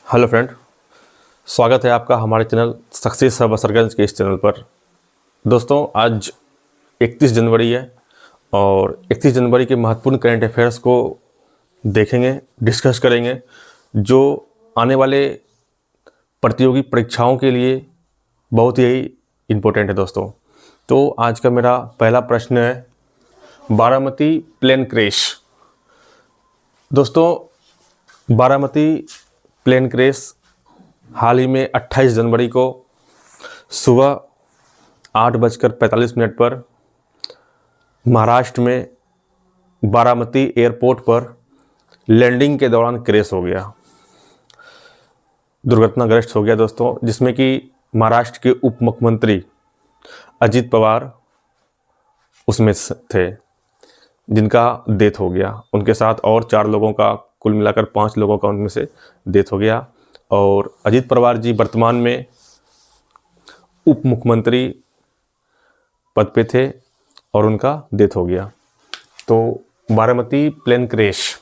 Hello friend, स्वागत है आपका हमारे चैनल सक्सेस हब असरगंज के इस चैनल पर। दोस्तों, आज 31 जनवरी है और 31 जनवरी के महत्वपूर्ण करंट अफेयर्स को देखेंगे, डिस्कस करेंगे, जो आने वाले प्रतियोगी परीक्षाओं के लिए बहुत ही इम्पोर्टेंट है दोस्तों। तो आज का मेरा पहला प्रश्न है, बारामती प्लेन क्रैश। दोस्तों, बारामती प्लेन क्रैश हाल ही में 28 जनवरी को सुबह 8:45 पर महाराष्ट्र में बारामती एयरपोर्ट पर लैंडिंग के दौरान क्रैश हो गया, दुर्घटनाग्रस्त हो गया दोस्तों, जिसमें कि महाराष्ट्र के उप मुख्यमंत्री अजित पवार उसमें थे, जिनका डेथ हो गया। उनके साथ और 4 लोगों का, कुल मिलाकर 5 लोगों का उनमें से डेथ हो गया। और अजित पवार जी वर्तमान में उप मुख्यमंत्री पद पे थे और उनका डेथ हो गया। तो बारामती प्लेन क्रैश,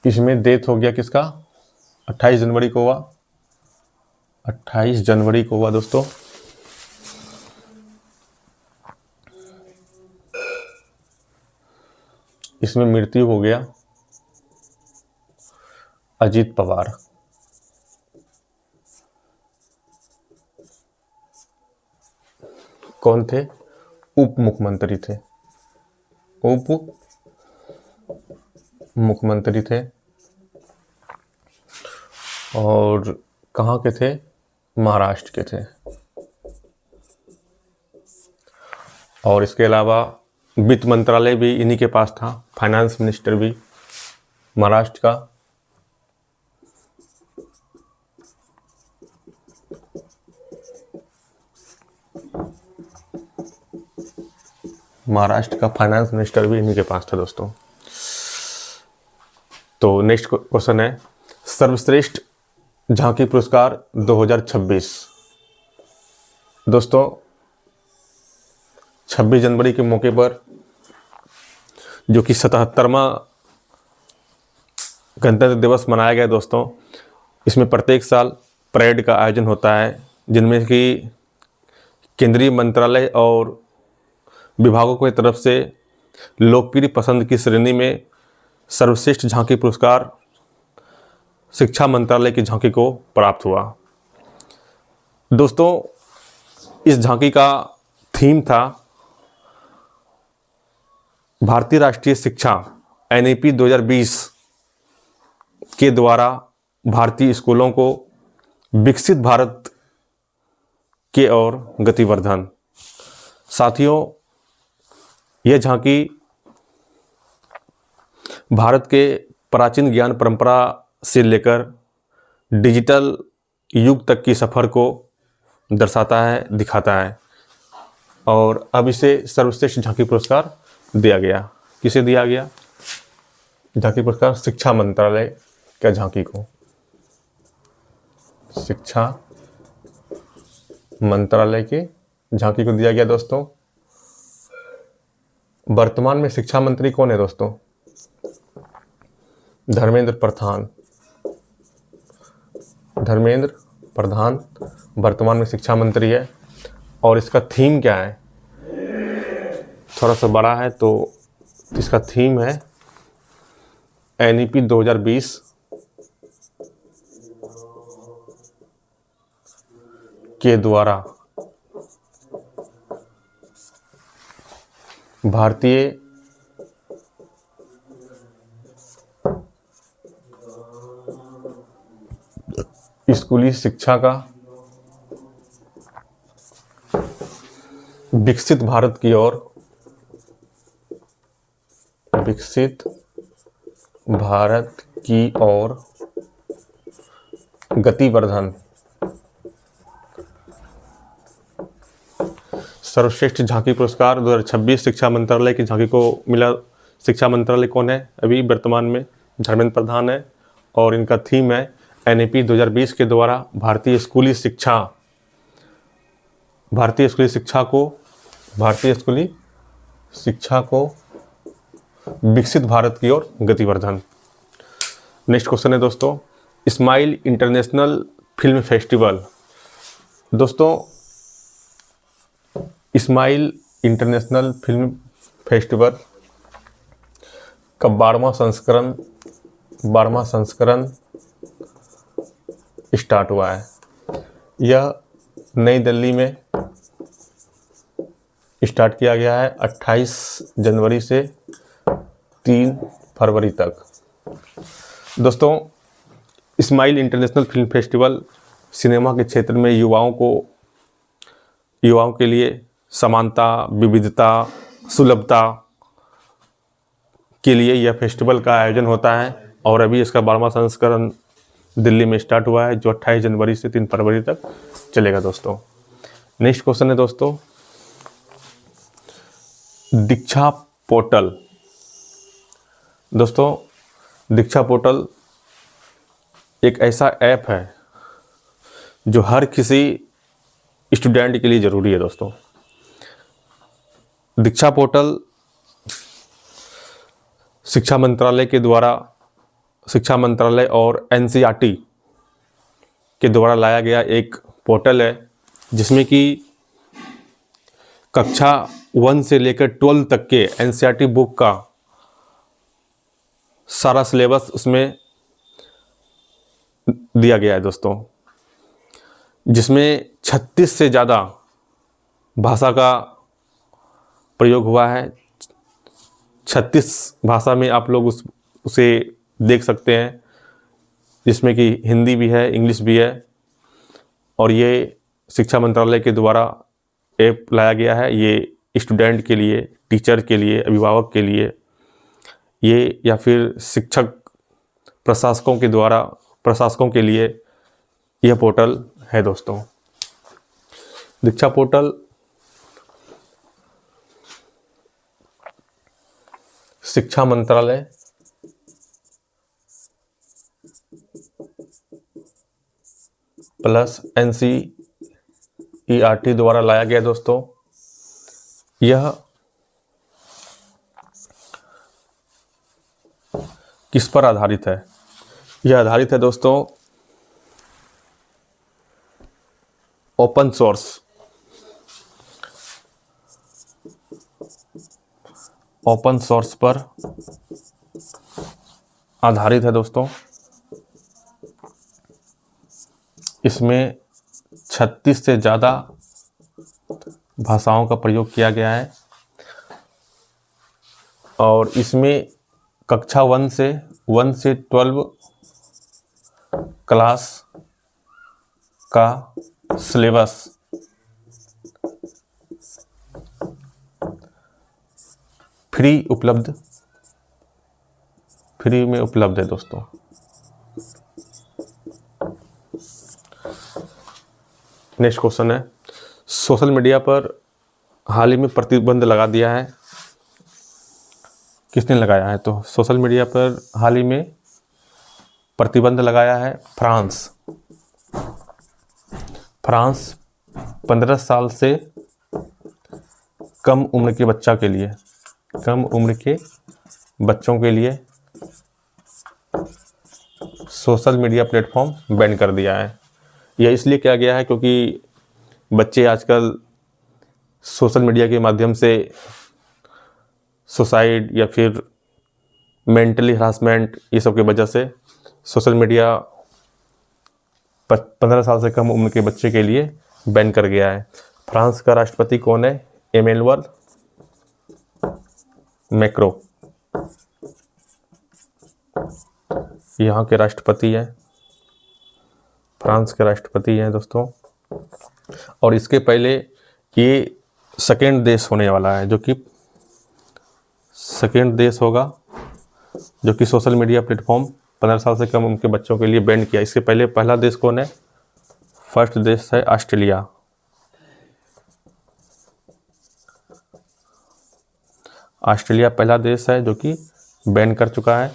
इसमें डेथ हो गया किसका? 28 जनवरी को हुआ। 28 जनवरी को हुआ दोस्तों। इसमें मृत्यु हो गया अजित पवार। कौन थे? उप मुख्यमंत्री थे। उप मुख्यमंत्री थे और कहाँ के थे? महाराष्ट्र के थे। और इसके अलावा वित्त मंत्रालय भी इन्हीं के पास था, फाइनेंस मिनिस्टर भी महाराष्ट्र का। महाराष्ट्र का फाइनेंस मिनिस्टर भी इन्हीं के पास था दोस्तों। तो नेक्स्ट क्वेश्चन है, सर्वश्रेष्ठ झांकी पुरस्कार 2026। दोस्तों, 26 जनवरी के मौके पर, जो कि 77वां गणतंत्र दिवस मनाया गया दोस्तों, इसमें प्रत्येक साल परेड का आयोजन होता है, जिनमें कि केंद्रीय मंत्रालय और विभागों की तरफ से लोकप्रिय पसंद की श्रेणी में सर्वश्रेष्ठ झांकी पुरस्कार शिक्षा मंत्रालय की झांकी को प्राप्त हुआ। दोस्तों, इस झांकी का थीम था भारतीय राष्ट्रीय शिक्षा NEP 2020 के द्वारा भारतीय स्कूलों को विकसित भारत के ओर गतिवर्धन। साथियों, यह झांकी भारत के प्राचीन ज्ञान परंपरा से लेकर डिजिटल युग तक की सफ़र को दर्शाता है, दिखाता है। और अब इसे सर्वश्रेष्ठ झांकी पुरस्कार दिया गया। किसे दिया गया झांकी पुरस्कार? शिक्षा मंत्रालय के झांकी को, शिक्षा मंत्रालय के झांकी को दिया गया दोस्तों। वर्तमान में शिक्षा मंत्री कौन है दोस्तों? धर्मेंद्र प्रधान। धर्मेंद्र प्रधान वर्तमान में शिक्षा मंत्री है। और इसका थीम क्या है? थोड़ा सा बड़ा है, तो इसका थीम है NEP 2020 के द्वारा भारतीय स्कूली शिक्षा का विकसित भारत की ओर, विकसित भारत की ओर गतिवर्धन। सर्वश्रेष्ठ झांकी पुरस्कार 2026 शिक्षा मंत्रालय की झांकी को मिला। शिक्षा मंत्रालय कौन है? अभी वर्तमान में धर्मेंद्र प्रधान है। और इनका थीम है NEP 2020 के द्वारा भारतीय स्कूली शिक्षा को विकसित भारत की ओर गतिवर्धन। नेक्स्ट क्वेश्चन है दोस्तों, स्माइल इंटरनेशनल फिल्म फेस्टिवल। दोस्तों स्माइल इंटरनेशनल फिल्म फेस्टिवल का 12वां संस्करण स्टार्ट हुआ है। यह नई दिल्ली में स्टार्ट किया गया है 28 जनवरी से 3 फरवरी तक। दोस्तों smile international film festival cinema के क्षेत्र में युवाओं के लिए समानता, विविधता, सुलभता के लिए यह फेस्टिवल का आयोजन होता है और अभी इसका 12वां संस्करण दिल्ली में स्टार्ट हुआ है, जो 28 जनवरी से 3 फरवरी तक चलेगा दोस्तों। नेक्स्ट क्वेश्चन है दोस्तों, दीक्षा पोर्टल। दोस्तों दीक्षा पोर्टल एक ऐसा ऐप है जो हर किसी स्टूडेंट के लिए ज़रूरी है दोस्तों। दीक्षा पोर्टल शिक्षा मंत्रालय और एनसीईआरटी के द्वारा लाया गया एक पोर्टल है, जिसमें कि कक्षा 1 से लेकर 12 तक के एनसीईआरटी बुक का सारा सिलेबस उसमें दिया गया है दोस्तों, जिसमें 36 से ज़्यादा भाषा का प्रयोग हुआ है। 36 भाषा में आप लोग उसे देख सकते हैं, जिसमें कि हिंदी भी है, इंग्लिश भी है। और ये शिक्षा मंत्रालय के द्वारा ऐप लाया गया है। ये स्टूडेंट के लिए, टीचर के लिए, अभिभावक के लिए ये, या फिर शिक्षक प्रशासकों के लिए यह पोर्टल है दोस्तों। दीक्षा पोर्टल शिक्षा मंत्रालय प्लस एनसीईआरटी द्वारा लाया गया दोस्तों। यह किस पर आधारित है? यह आधारित है दोस्तों ओपन सोर्स पर आधारित है दोस्तों। इसमें 36 से ज़्यादा भाषाओं का प्रयोग किया गया है और इसमें कक्षा 1 से 12 क्लास का सिलेबस फ्री में उपलब्ध है दोस्तों। नेक्स्ट क्वेश्चन है, सोशल मीडिया पर हाल ही में प्रतिबंध लगा दिया है। किसने लगाया है? तो सोशल मीडिया पर हाल ही में प्रतिबंध लगाया है फ्रांस 15 साल से कम उम्र के बच्चों के लिए सोशल मीडिया प्लेटफॉर्म बैन कर दिया है। यह इसलिए किया गया है क्योंकि बच्चे आजकल सोशल मीडिया के माध्यम से सुसाइड या फिर मेंटली हरासमेंट, ये सब की वजह से सोशल मीडिया 15 साल से कम उम्र के बच्चे के लिए बैन कर गया है। फ्रांस का राष्ट्रपति कौन है? इमैनुअल मैक्रो यहाँ के राष्ट्रपति हैं, फ्रांस के राष्ट्रपति हैं दोस्तों। और इसके पहले ये सेकेंड देश होने वाला है, जो कि सेकेंड देश होगा जो कि सोशल मीडिया प्लेटफॉर्म 15 साल से कम उम्र के बच्चों के लिए बैन किया। इसके पहले पहला देश कौन है? फर्स्ट देश है ऑस्ट्रेलिया। ऑस्ट्रेलिया पहला देश है जो कि बैन कर चुका है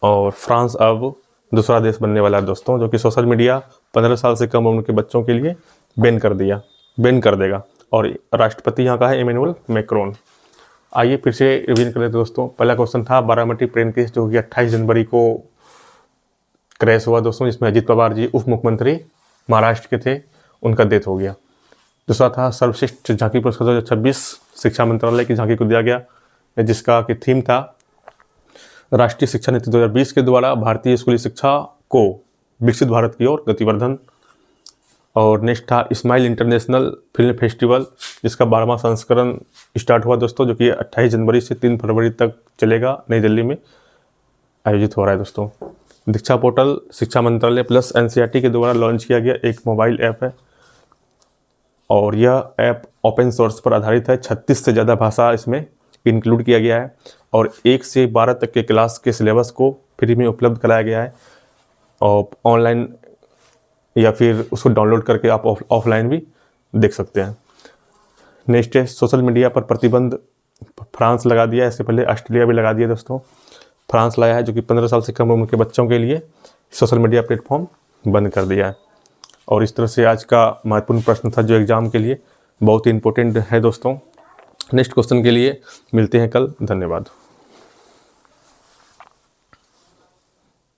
और फ्रांस अब दूसरा देश बनने वाला है दोस्तों, जो कि सोशल मीडिया 15 साल से कम उम्र के बच्चों के लिए बैन कर देगा। और राष्ट्रपति यहाँ का है इमैनुअल मैक्रोन। आइए फिर से रिवीजन कर लेते दोस्तों। पहला क्वेश्चन था बारामती प्रेम केस, जो कि 28 जनवरी को क्रैश हुआ दोस्तों, जिसमें अजित पवार जी उप मुख्यमंत्री महाराष्ट्र के थे, उनका डेथ हो गया। दूसरा था सर्वश्रेष्ठ झांकी पुरस्कार 2026 शिक्षा मंत्रालय की झांकी को दिया गया, जिसका कि थीम था राष्ट्रीय शिक्षा नीति 2020 के द्वारा भारतीय स्कूली शिक्षा को विकसित भारत की ओर गतिवर्धन। और नेक्स्ट था इस्माइल इंटरनेशनल फिल्म फेस्टिवल, जिसका 12वां संस्करण स्टार्ट हुआ दोस्तों, जो कि 28 जनवरी से 3 फरवरी तक चलेगा, नई दिल्ली में आयोजित हो रहा है दोस्तों। दीक्षा पोर्टल शिक्षा मंत्रालय प्लस NCERT के द्वारा लॉन्च किया गया एक मोबाइल ऐप है, और यह ऐप ओपन सोर्स पर आधारित है। 36 से ज़्यादा भाषा इसमें इंक्लूड किया गया है, और 1 से 12 तक के क्लास के सिलेबस को फ्री में उपलब्ध कराया गया है, और ऑनलाइन या फिर उसको डाउनलोड करके आप ऑफलाइन भी देख सकते हैं। नेक्स्ट है सोशल मीडिया पर प्रतिबंध फ्रांस लगा दिया है, इससे पहले ऑस्ट्रेलिया भी लगा दिया दोस्तों। फ्रांस लाया है, जो कि 15 साल से कम उम्र के बच्चों के लिए सोशल मीडिया प्लेटफॉर्म बंद कर दिया है। और इस तरह से आज का महत्वपूर्ण प्रश्न था, जो एग्ज़ाम के लिए बहुत ही इंपॉर्टेंट है दोस्तों। नेक्स्ट क्वेश्चन के लिए मिलते हैं कल। धन्यवाद।